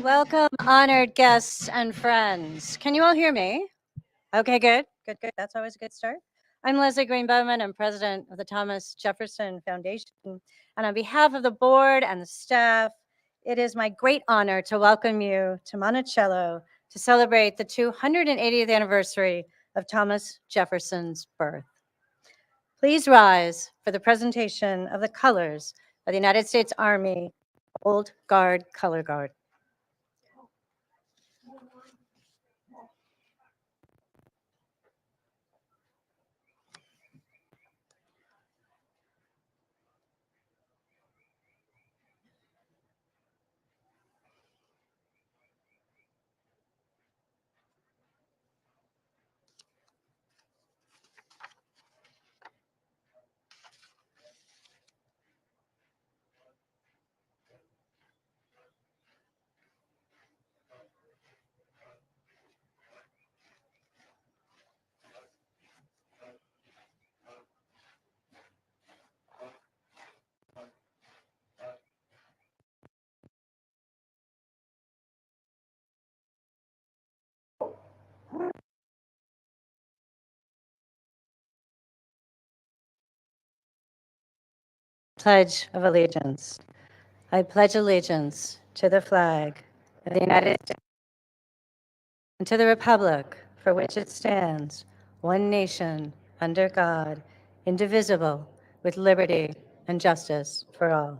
Welcome, honored guests and friends. Can you all hear me? Okay, good. Good, good. That's always a good start. I'm Leslie Green Bowman. I'm president of the Thomas Jefferson Foundation. And on behalf of the board and the staff, it is my great honor to welcome you to Monticello to celebrate the 280th anniversary of Thomas Jefferson's birth. Please rise for the presentation of the colors of the United States Army Old Guard Color Guard. Pledge of Allegiance. I pledge allegiance to the flag of the United States and to the republic for which it stands, one nation, under God, indivisible, with liberty and justice for all.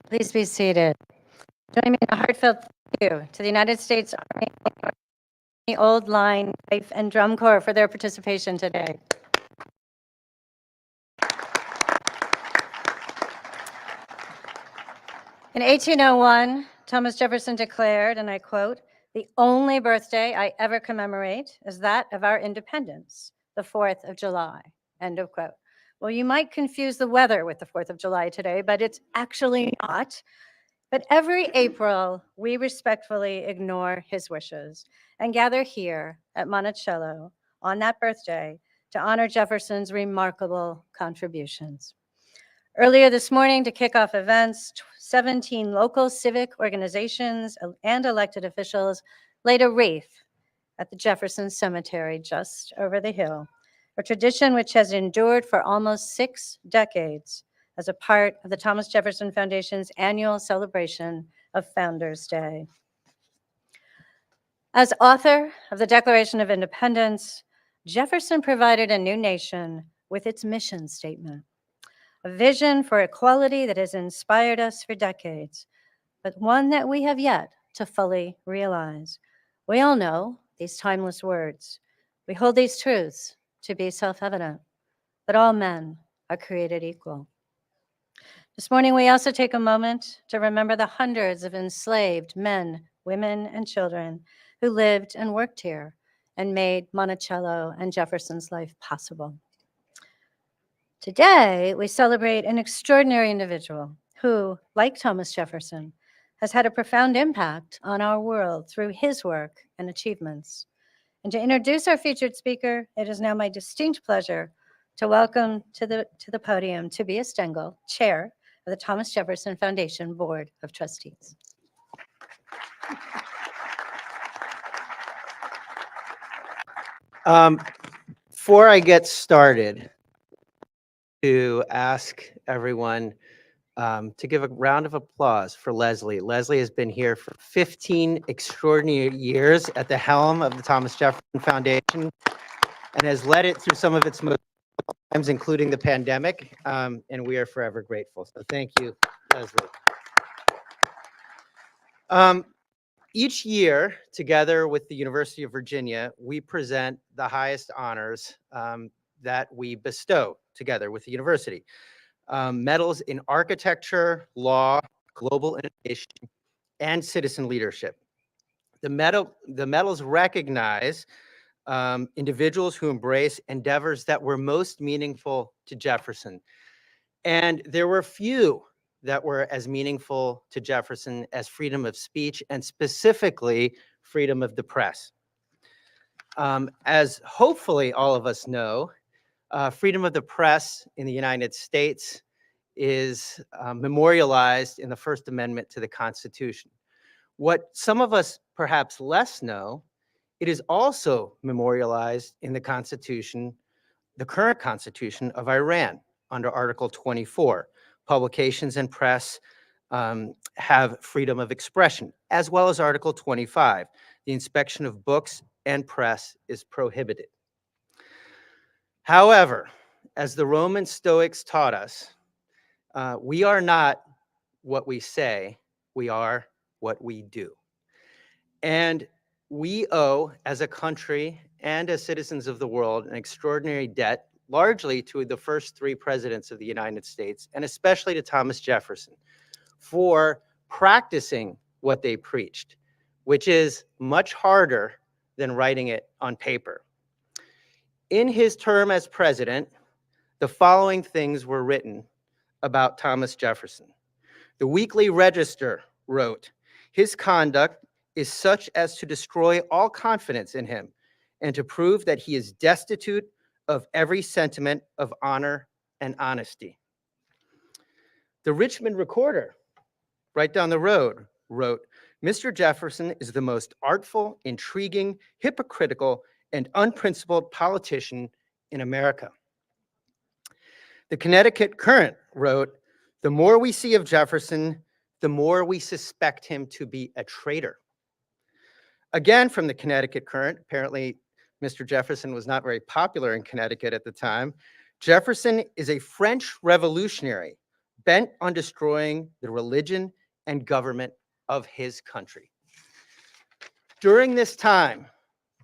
Please be seated. Join me in a heartfelt thank you to the United States Army Old Line, Fife, and Drum Corps for their participation today. In 1801, Thomas Jefferson declared, and I quote, "The only birthday I ever commemorate is that of our independence, the 4th of July," end of quote. Well, you might confuse the weather with the 4th of July today, but it's actually not. But every April, we respectfully ignore his wishes and gather here at Monticello on that birthday to honor Jefferson's remarkable contributions. Earlier this morning, to kick off events, 17 local civic organizations and elected officials laid a wreath at the Jefferson Cemetery just over the hill, a tradition which has endured for almost 6 decades as a part of the Thomas Jefferson Foundation's annual celebration of Founders Day. As author of the Declaration of Independence, Jefferson provided a new nation with its mission statement, a vision for equality that has inspired us for decades, but one that we have yet to fully realize. We all know these timeless words. We hold these truths to be self-evident, that all men are created equal. This morning, we also take a moment to remember the hundreds of enslaved men, women, and children who lived and worked here and made Monticello and Jefferson's life possible. Today, we celebrate an extraordinary individual who, like Thomas Jefferson, has had a profound impact on our world through his work and achievements. And to introduce our featured speaker, it is now my distinct pleasure to welcome to the podium Tobias Stengel, Chair of the Thomas Jefferson Foundation Board of Trustees. Before I get started, to ask everyone to give a round of applause for Leslie. Leslie has been here for 15 extraordinary years at the helm of the Thomas Jefferson Foundation and has led it through some of its most times, including the pandemic, and we are forever grateful. So thank you, Leslie. Each year, together with the University of Virginia, we present the highest honors that we bestow together with the university. Medals in architecture, law, global innovation, and citizen leadership. The medals recognize individuals who embrace endeavors that were most meaningful to Jefferson. And there were few that were as meaningful to Jefferson as freedom of speech and specifically freedom of the press. As hopefully all of us know, freedom of the press in the United States is memorialized in the First Amendment to the Constitution. What some of us perhaps less know, it is also memorialized in the Constitution, the current Constitution of Iran under Article 24. Publications and press have freedom of expression, as well as Article 25. The inspection of books and press is prohibited. However, as the Roman Stoics taught us, we are not what we say, we are what we do. And we owe, as a country and as citizens of the world, an extraordinary debt, largely to the first three presidents of the United States, and especially to Thomas Jefferson, for practicing what they preached, which is much harder than writing it on paper. In his term as president, the following things were written about Thomas Jefferson. The Weekly Register wrote, "His conduct is such as to destroy all confidence in him and to prove that he is destitute of every sentiment of honor and honesty." The Richmond Recorder, right down the road, wrote, "Mr. Jefferson is the most artful, intriguing, hypocritical, and unprincipled politician in America." The Connecticut Current wrote, "The more we see of Jefferson, the more we suspect him to be a traitor." Again, from the Connecticut Current, apparently Mr. Jefferson was not very popular in Connecticut at the time. "Jefferson is a French revolutionary bent on destroying the religion and government of his country." During this time,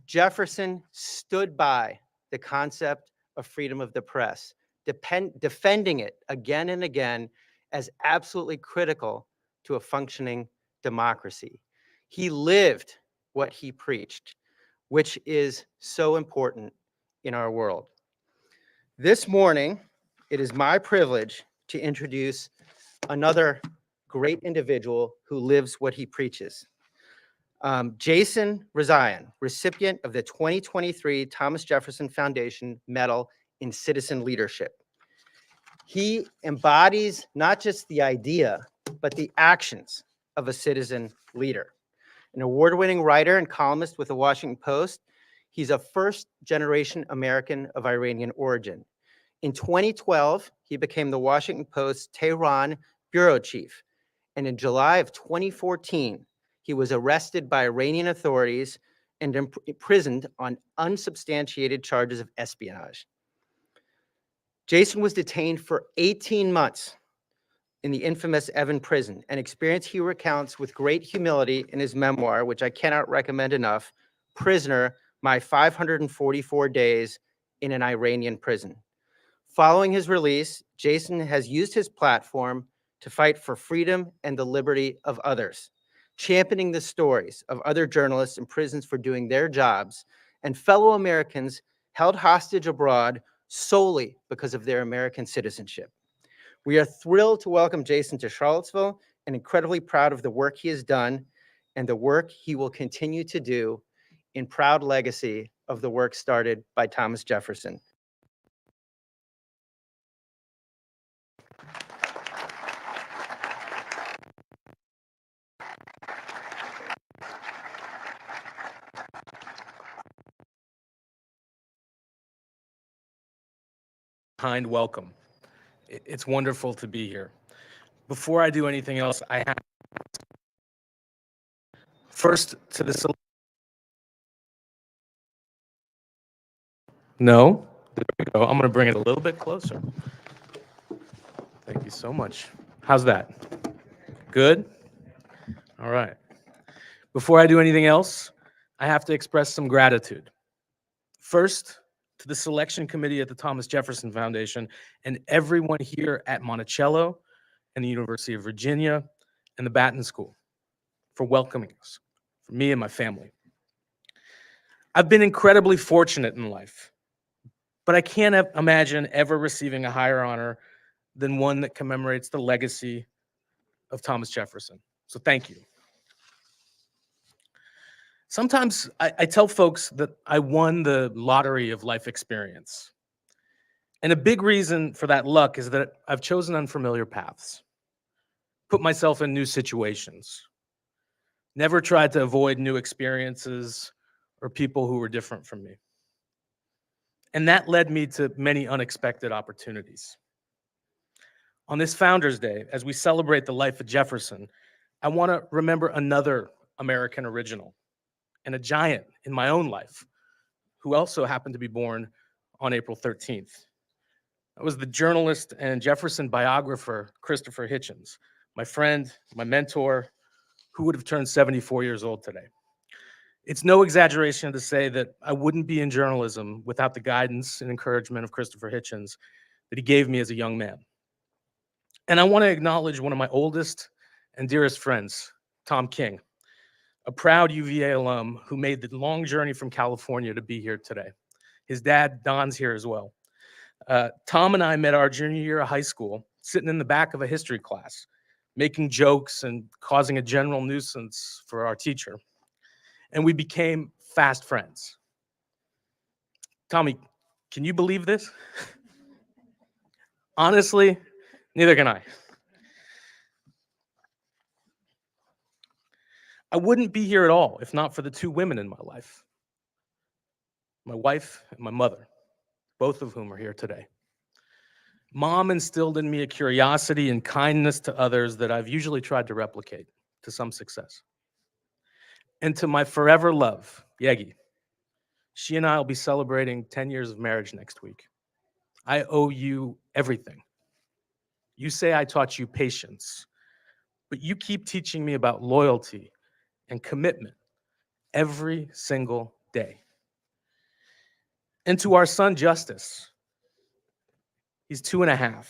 Jefferson stood by the concept of freedom of the press, defending it again and again as absolutely critical to a functioning democracy. He lived what he preached, which is so important in our world. This morning, it is my privilege to introduce another great individual who lives what he preaches. Jason Rezaian, recipient of the 2023 Thomas Jefferson Foundation Medal in Citizen Leadership. He embodies not just the idea, but the actions of a citizen leader. An award-winning writer and columnist with the Washington Post, he's a first-generation American of Iranian origin. In 2012, he became the Washington Post's Tehran bureau chief, and in July of 2014, he was arrested by Iranian authorities and imprisoned on unsubstantiated charges of espionage. Jason was detained for 18 months in the infamous Evin prison, an experience he recounts with great humility in his memoir, which I cannot recommend enough, Prisoner, My 544 Days in an Iranian Prison. Following his release, Jason has used his platform to fight for freedom and the liberty of others, championing the stories of other journalists in prisons for doing their jobs and fellow Americans held hostage abroad solely because of their American citizenship. We are thrilled to welcome Jason to Charlottesville and incredibly proud of the work he has done and the work he will continue to do in proud legacy of the work started by Thomas Jefferson. Kind welcome. It's wonderful to be here. Before I do anything else, I have first to the No, there we go. I'm going to bring it a little bit closer. Thank you so much. How's that? Good? All right. Before I do anything else, I have to express some gratitude. First, to the selection committee at the Thomas Jefferson Foundation and everyone here at Monticello and the University of Virginia and the Batten School for welcoming us, for me and my family. I've been incredibly fortunate in life, but I can't imagine ever receiving a higher honor than one that commemorates the legacy of Thomas Jefferson. So thank you. Sometimes I tell folks that I won the lottery of life experience. And a big reason for that luck is that I've chosen unfamiliar paths, put myself in new situations, never tried to avoid new experiences or people who were different from me. And that led me to many unexpected opportunities. On this Founders Day, as we celebrate the life of Jefferson, I want to remember another American original and a giant in my own life who also happened to be born on April 13th. That was the journalist and Jefferson biographer, Christopher Hitchens, my friend, my mentor, who would have turned 74 years old today. It's no exaggeration to say that I wouldn't be in journalism without the guidance and encouragement of Christopher Hitchens that he gave me as a young man. And I want to acknowledge one of my oldest and dearest friends, Tom King, a proud UVA alum who made the long journey from California to be here today. His dad, Don's, here as well. Tom and I met our junior year of high school, sitting in the back of a history class, making jokes and causing a general nuisance for our teacher. And we became fast friends. Tommy, can you believe this? Honestly, neither can I. I wouldn't be here at all if not for the two women in my life, my wife and my mother, both of whom are here today. Mom instilled in me a curiosity and kindness to others that I've usually tried to replicate to some success. And to my forever love, Yegi, she and I will be celebrating 10 years of marriage next week. I owe you everything. You say I taught you patience, but you keep teaching me about loyalty and commitment every single day. And to our son, Justice, he's 2.5.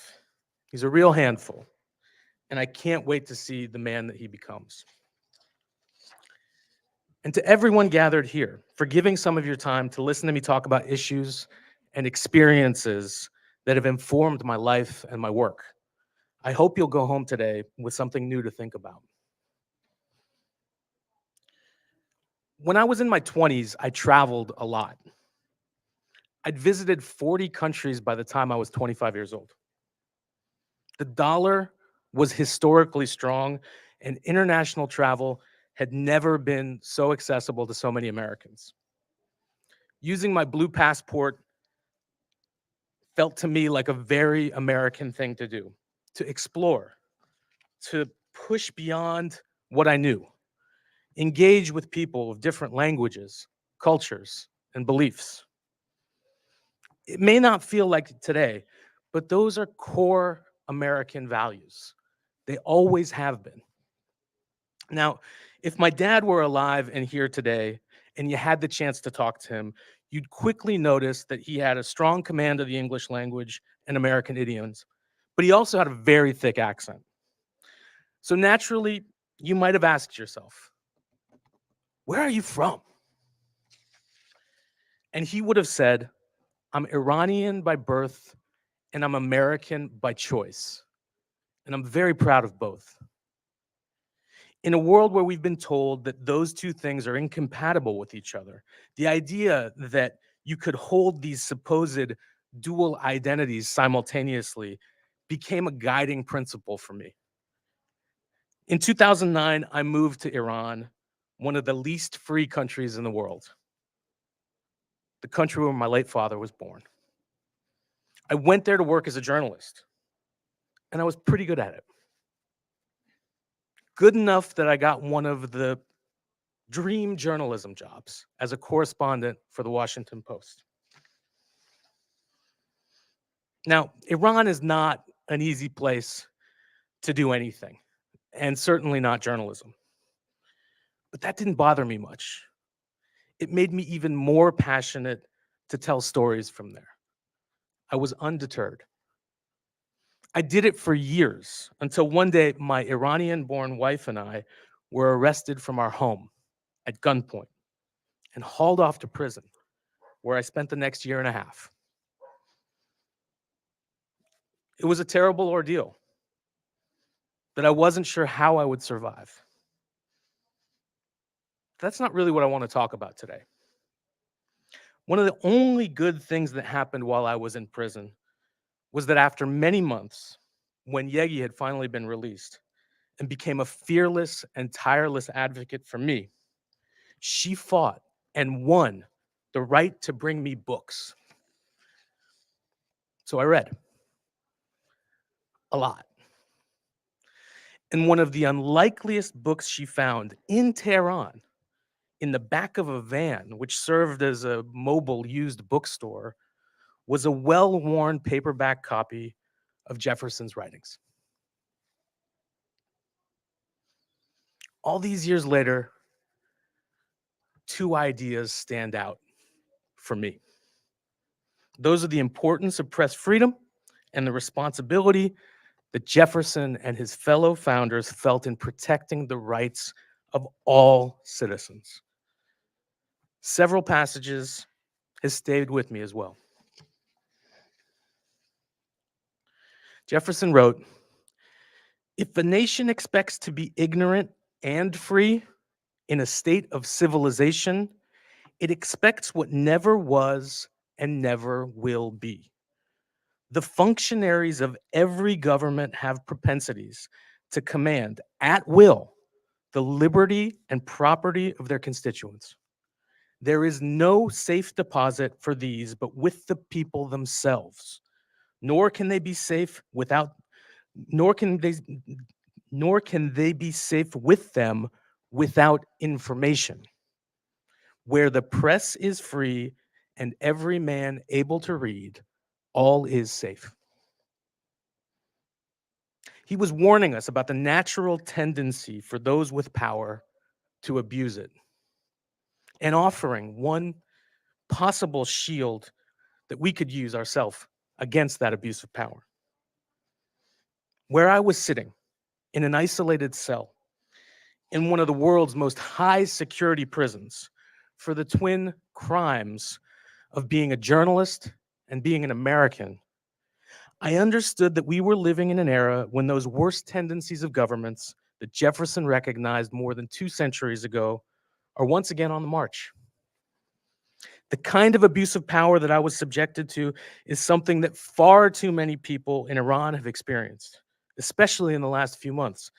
He's a real handful, and I can't wait to see the man that he becomes. And to everyone gathered here, for giving some of your time to listen to me talk about issues and experiences that have informed my life and my work. I hope you'll go home today with something new to think about. When I was in my 20s, I traveled a lot. I'd visited 40 countries by the time I was 25 years old. The dollar was historically strong, and international travel had never been so accessible to so many Americans. Using my blue passport felt to me like a very American thing to do, to explore, to push beyond what I knew, engage with people of different languages, cultures, and beliefs. It may not feel like it today, but those are core American values. They always have been. Now, if my dad were alive and here today, and you had the chance to talk to him, you'd quickly notice that he had a strong command of the English language and American idioms, but he also had a very thick accent. So naturally, you might have asked yourself, where are you from? And he would have said, I'm Iranian by birth and I'm American by choice. And I'm very proud of both. In a world where we've been told that those two things are incompatible with each other, the idea that you could hold these supposed dual identities simultaneously became a guiding principle for me. In 2009, I moved to Iran, one of the least free countries in the world, the country where my late father was born. I went there to work as a journalist, and I was pretty good at it. Good enough that I got one of the dream journalism jobs as a correspondent for the Washington Post. Now, Iran is not an easy place to do anything, and certainly not journalism. But that didn't bother me much. It made me even more passionate to tell stories from there. I was undeterred. I did it for years until one day my Iranian-born wife and I were arrested from our home at gunpoint and hauled off to prison, where I spent the next year and a half. It was a terrible ordeal that I wasn't sure how I would survive. That's not really what I want to talk about today. One of the only good things that happened while I was in prison was that after many months, when Yegi had finally been released and became a fearless and tireless advocate for me, she fought and won the right to bring me books. So I read a lot. And one of the unlikeliest books she found in Tehran, in the back of a van, which served as a mobile used bookstore, was a well-worn paperback copy of Jefferson's writings. All these years later, two ideas stand out for me. Those are the importance of press freedom and the responsibility that Jefferson and his fellow founders felt in protecting the rights of all citizens. Several passages has stayed with me as well. Jefferson wrote, "If a nation expects to be ignorant and free in a state of civilization, it expects what never was and never will be. The functionaries of every government have propensities to command at will the liberty and property of their constituents. There is no safe deposit for these but with the people themselves, nor can they be safe without nor can they be safe with them without information. Where the press is free and every man able to read, all is safe." He was warning us about the natural tendency for those with power to abuse it and offering one possible shield that we could use ourselves against that abuse of power. Where I was sitting in an isolated cell in one of the world's most high security prisons for the twin crimes of being a journalist and being an American, I understood that we were living in an era when those worst tendencies of governments that Jefferson recognized more than 2 centuries ago are once again on the march. The kind of abuse of power that I was subjected to is something that far too many people in Iran have experienced, especially in the last few months,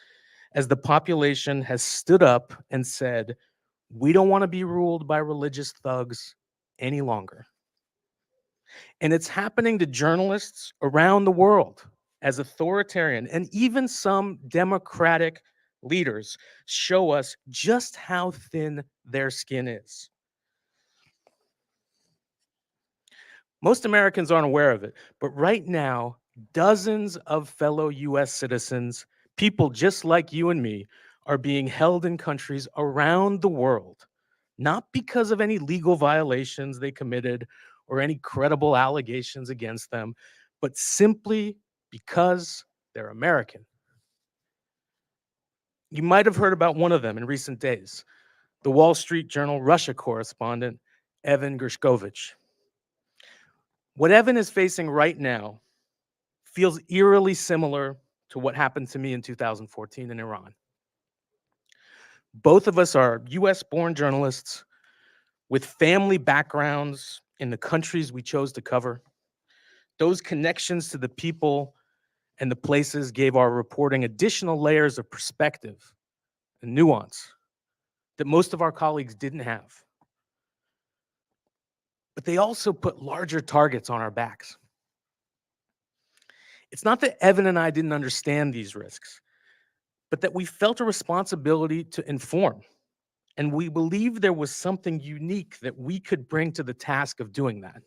as the population has stood up and said, we don't want to be ruled by religious thugs any longer. And it's happening to journalists around the world as authoritarian and even some democratic leaders show us just how thin their skin is. Most Americans aren't aware of it, but right now, dozens of fellow US citizens, people just like you and me, are being held in countries around the world, not because of any legal violations they committed or any credible allegations against them, but simply because they're American. You might have heard about one of them in recent days, the Wall Street Journal Russia correspondent, Evan Gershkovich. What Evan is facing right now feels eerily similar to what happened to me in 2014 in Iran. Both of us are US-born journalists with family backgrounds in the countries we chose to cover. Those connections to the people and the places gave our reporting additional layers of perspective and nuance that most of our colleagues didn't have. But they also put larger targets on our backs. It's not that Evan and I didn't understand these risks, but that we felt a responsibility to inform. And we believed there was something unique that we could bring to the task of doing that.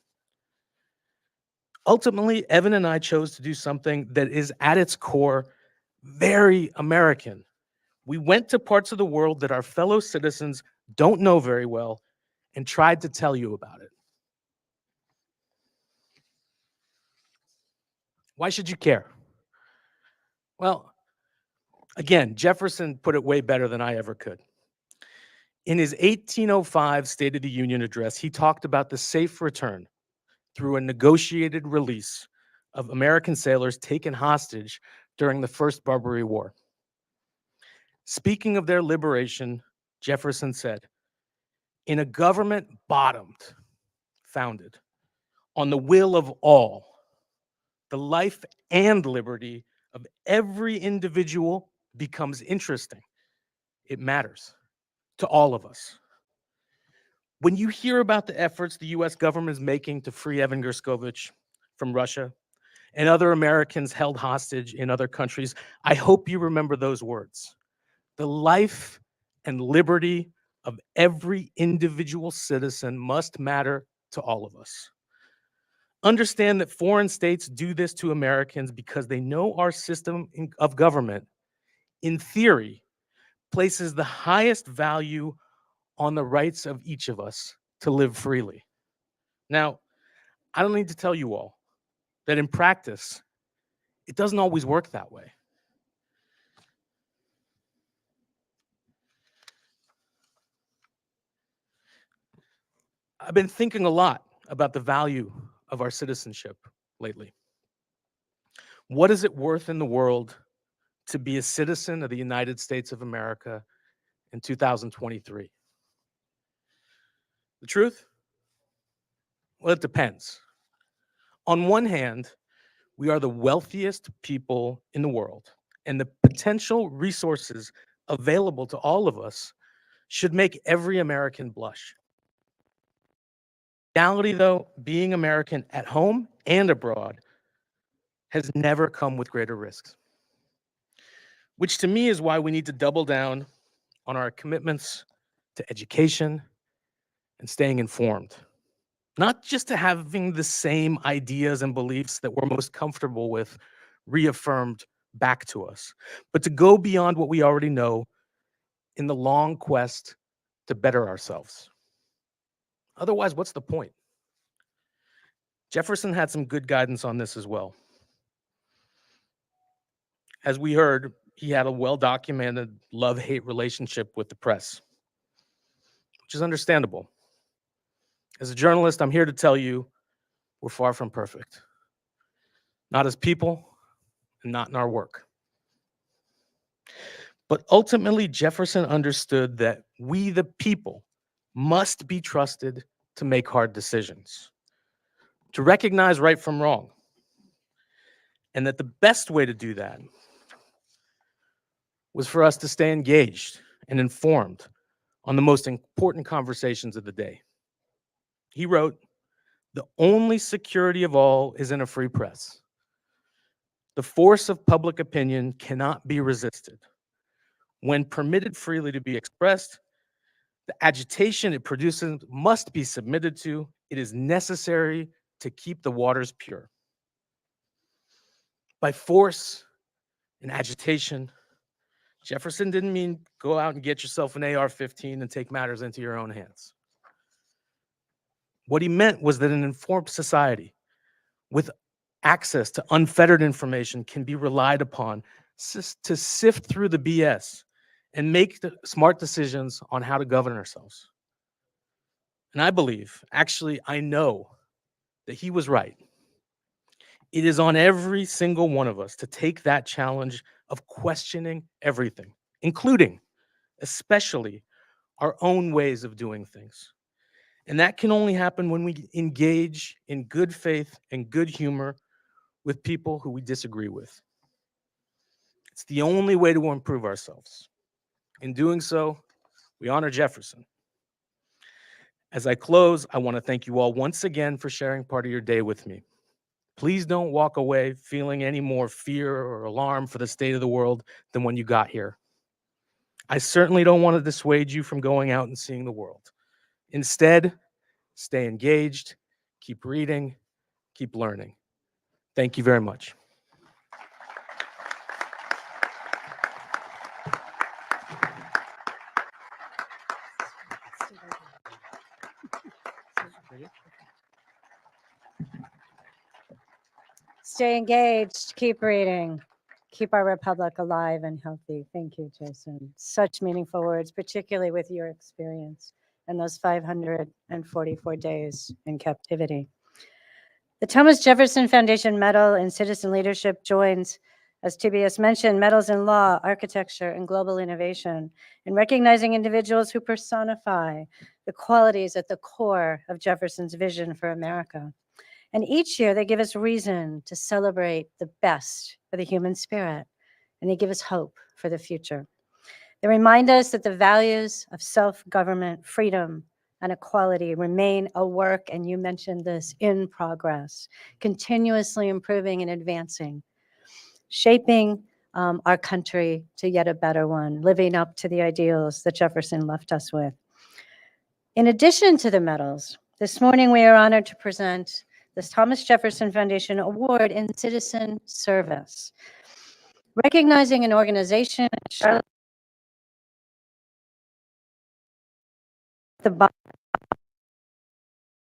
Ultimately, Evan and I chose to do something that is at its core very American. We went to parts of the world that our fellow citizens don't know very well and tried to tell you about it. Why should you care? Well, Again, Jefferson put it way better than I ever could. In his 1805 State of the Union address, he talked about the safe return through a negotiated release of American sailors taken hostage during the First Barbary War. Speaking of their liberation, Jefferson said, "In a government founded on the will of all, the life and liberty of every individual becomes interesting. It matters to all of us." When you hear about the efforts the US government is making to free Evan Gerskovich from Russia and other Americans held hostage in other countries, I hope you remember those words. The life and liberty of every individual citizen must matter to all of us. Understand that foreign states do this to Americans because they know our system of government, in theory, places the highest value on the rights of each of us to live freely. Now, I don't need to tell you all that in practice, it doesn't always work that way. I've been thinking a lot about the value of our citizenship lately. What is it worth in the world to be a citizen of the United States of America in 2023? The truth? Well, it depends. On one hand, we are the wealthiest people in the world, and the potential resources available to all of us should make every American blush. Reality, though, being American at home and abroad has never come with greater risks, which to me is why we need to double down on our commitments to education and staying informed. Not just to having the same ideas and beliefs that we're most comfortable with reaffirmed back to us, but to go beyond what we already know in the long quest to better ourselves. Otherwise, what's the point? Jefferson had some good guidance on this as well. As we heard, he had a well-documented love-hate relationship with the press, which is understandable. As a journalist, I'm here to tell you we're far from perfect. Not as people, and not in our work. But ultimately, Jefferson understood that we, the people, must be trusted to make hard decisions, to recognize right from wrong, and that the best way to do that was for us to stay engaged and informed on the most important conversations of the day. He wrote, "The only security of all is in a free press. The force of public opinion cannot be resisted. When permitted freely to be expressed, the agitation it produces must be submitted to. It is necessary to keep the waters pure." By force and agitation, Jefferson didn't mean go out and get yourself an AR-15 and take matters into your own hands. What he meant was that an informed society with access to unfettered information can be relied upon to sift through the BS and make the smart decisions on how to govern ourselves. And I believe, actually, I know that he was right. It is on every single one of us to take that challenge of questioning everything, including, especially, our own ways of doing things. And that can only happen when we engage in good faith and good humor with people who we disagree with. It's the only way to improve ourselves. In doing so, we honor Jefferson. As I close, I want to thank you all once again for sharing part of your day with me. Please don't walk away feeling any more fear or alarm for the state of the world than when you got here. I certainly don't want to dissuade you from going out and seeing the world. Instead, stay engaged, keep reading, keep learning. Thank you very much. Stay engaged, keep reading, keep our republic alive and healthy. Thank you, Jason. Such meaningful words, particularly with your experience and those 544 days in captivity. The Thomas Jefferson Foundation Medal in Citizen Leadership joins, as TBS mentioned, medals in law, architecture, and global innovation, in recognizing individuals who personify the qualities at the core of Jefferson's vision for America. And each year they give us reason to celebrate the best of the human spirit, and they give us hope for the future. They remind us that the values of self-government, freedom, and equality remain a work, and you mentioned this, in progress, continuously improving and advancing, shaping our country to yet a better one, living up to the ideals that Jefferson left us with. In addition to the medals, this morning we are honored to present the Thomas Jefferson Foundation Award in Citizen Service, recognizing an organization in Charlotte, the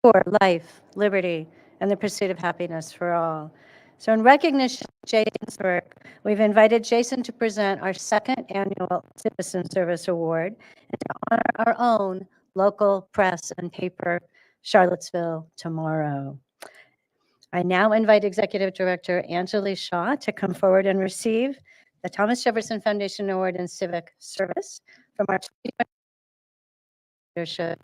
for life, liberty, and the pursuit of happiness for all. So in recognition of Jason's work, we've invited Jason to present our second annual Citizen Service Award and to honor our own local press and paper, Charlottesville Tomorrow. I now invite Executive Director Anjali Shah to come forward and receive the Thomas Jefferson Foundation Award in Civic Service from our leadership.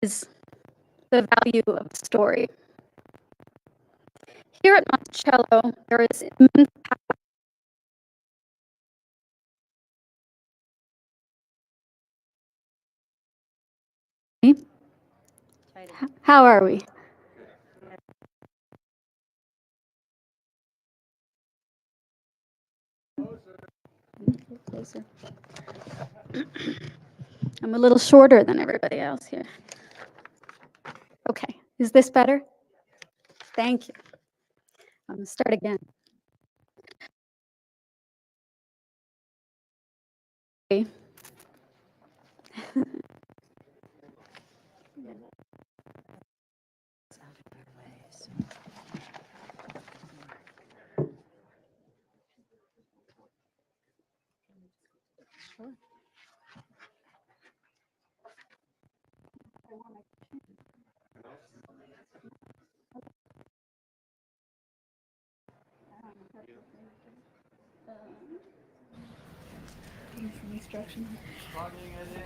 Is the value of story. Here at Monticello, there is immense power. How are we? Closer. I'm a little shorter than everybody else here. Okay, is this better? Thank you. I'm gonna start again.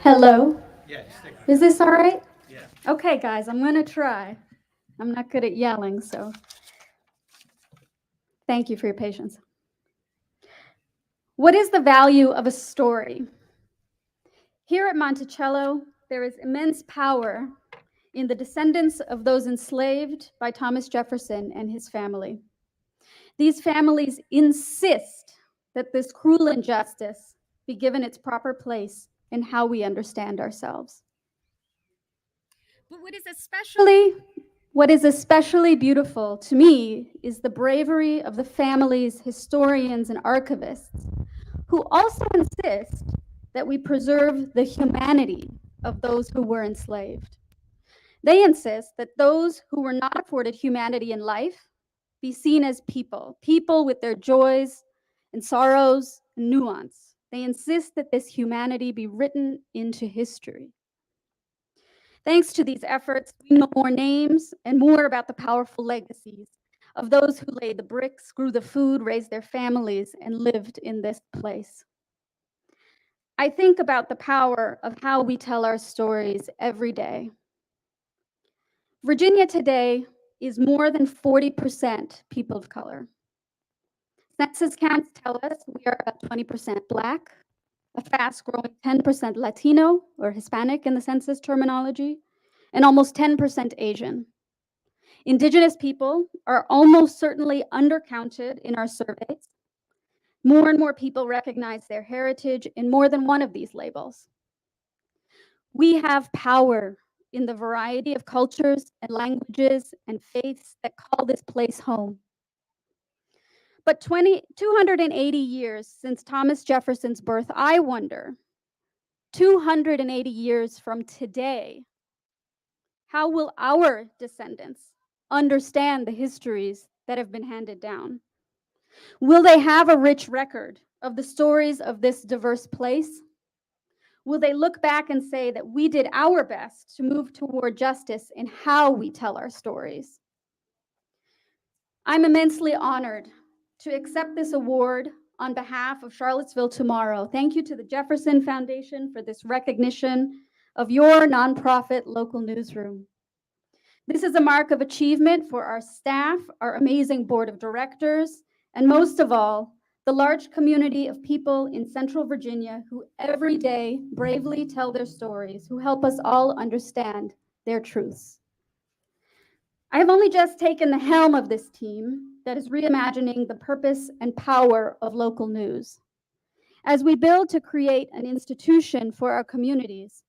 Hello? Is this all right? Yeah. Okay, guys, I'm gonna try. I'm not good at yelling, so thank you for your patience. What is the value of a story? Here at Monticello, there is immense power in the descendants of those enslaved by Thomas Jefferson and his family. These families insist that this cruel injustice be given its proper place in how we understand ourselves. But what is especially beautiful to me is the bravery of the families, historians, and archivists who also insist that we preserve the humanity of those who were enslaved. They insist that those who were not afforded humanity in life be seen as people, people with their joys and sorrows and nuance. They insist that this humanity be written into history. Thanks to these efforts, we know more names and more about the powerful legacies of those who laid the bricks, grew the food, raised their families, and lived in this place. I think about the power of how we tell our stories every day. Virginia today is more than 40% people of color. Census counts tell us we are about 20% Black, a fast-growing 10% Latino or Hispanic in the census terminology, and almost 10% Asian. Indigenous people are almost certainly undercounted in our surveys. More and more people recognize their heritage in more than one of these labels. We have power in the variety of cultures and languages and faiths that call this place home. But 280 years since Thomas Jefferson's birth, I wonder, 280 years from today, how will our descendants understand the histories that have been handed down? Will they have a rich record of the stories of this diverse place? Will they look back and say that we did our best to move toward justice in how we tell our stories? I'm immensely honored to accept this award on behalf of Charlottesville Tomorrow. Thank you to the Jefferson Foundation for this recognition of your nonprofit local newsroom. This is a mark of achievement for our staff, our amazing board of directors, and most of all, the large community of people in Central Virginia who every day bravely tell their stories, who help us all understand their truths. I have only just taken the helm of this team that is reimagining the purpose and power of local news. As we build to create an institution for our communities,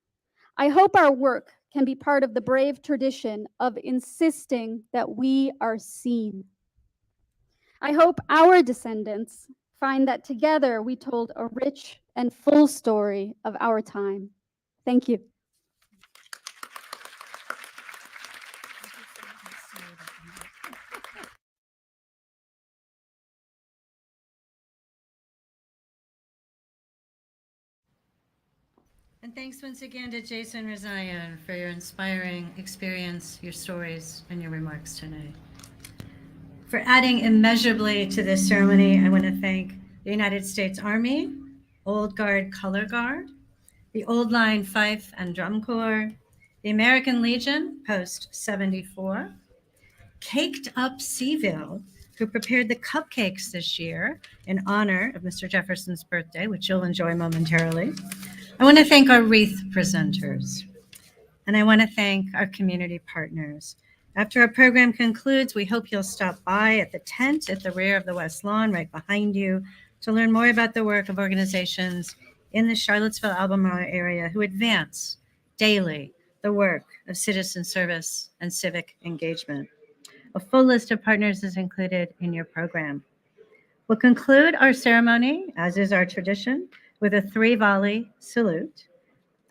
I hope our work can be part of the brave tradition of insisting that we are seen. I hope our descendants find that together we told a rich and full story of our time. Thank you. And thanks once again to Jason Rezaian for your inspiring experience, your stories, and your remarks tonight. For adding immeasurably to this ceremony, I want to thank the United States Army, Old Guard Color Guard, the Old Line Fife and Drum Corps, the American Legion, Post 74, Caked Up Seaville, who prepared the cupcakes this year in honor of Mr. Jefferson's birthday, which you'll enjoy momentarily. I want to thank our wreath presenters, and I want to thank our community partners. After our program concludes, we hope you'll stop by at the tent at the rear of the West Lawn right behind you to learn more about the work of organizations in the Charlottesville-Albemarle area who advance daily the work of citizen service and civic engagement. A full list of partners is included in your program. We'll conclude our ceremony, as is our tradition, with a 3-volley salute,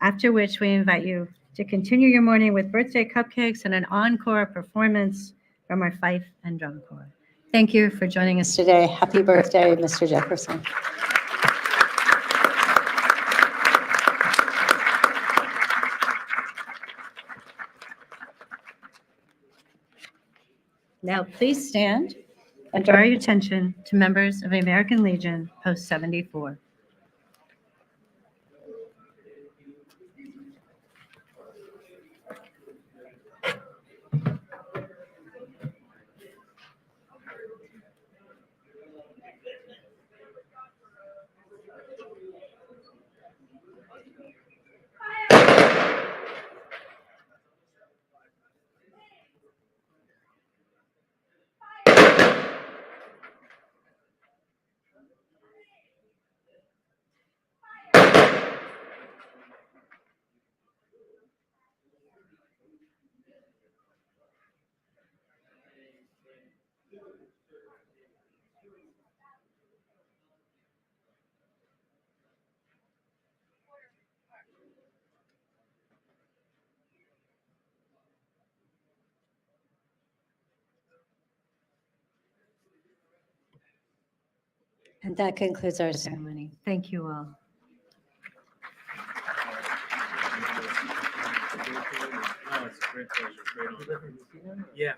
after which we invite you to continue your morning with birthday cupcakes and an encore performance from our Fife and Drum Corps. Thank you for joining us today. Happy birthday, Mr. Jefferson. Now, please stand and draw your attention to members of the American Legion, Post 74. And that concludes our ceremony. Thank you all. Oh, it's a great pleasure. Great honor. Yeah.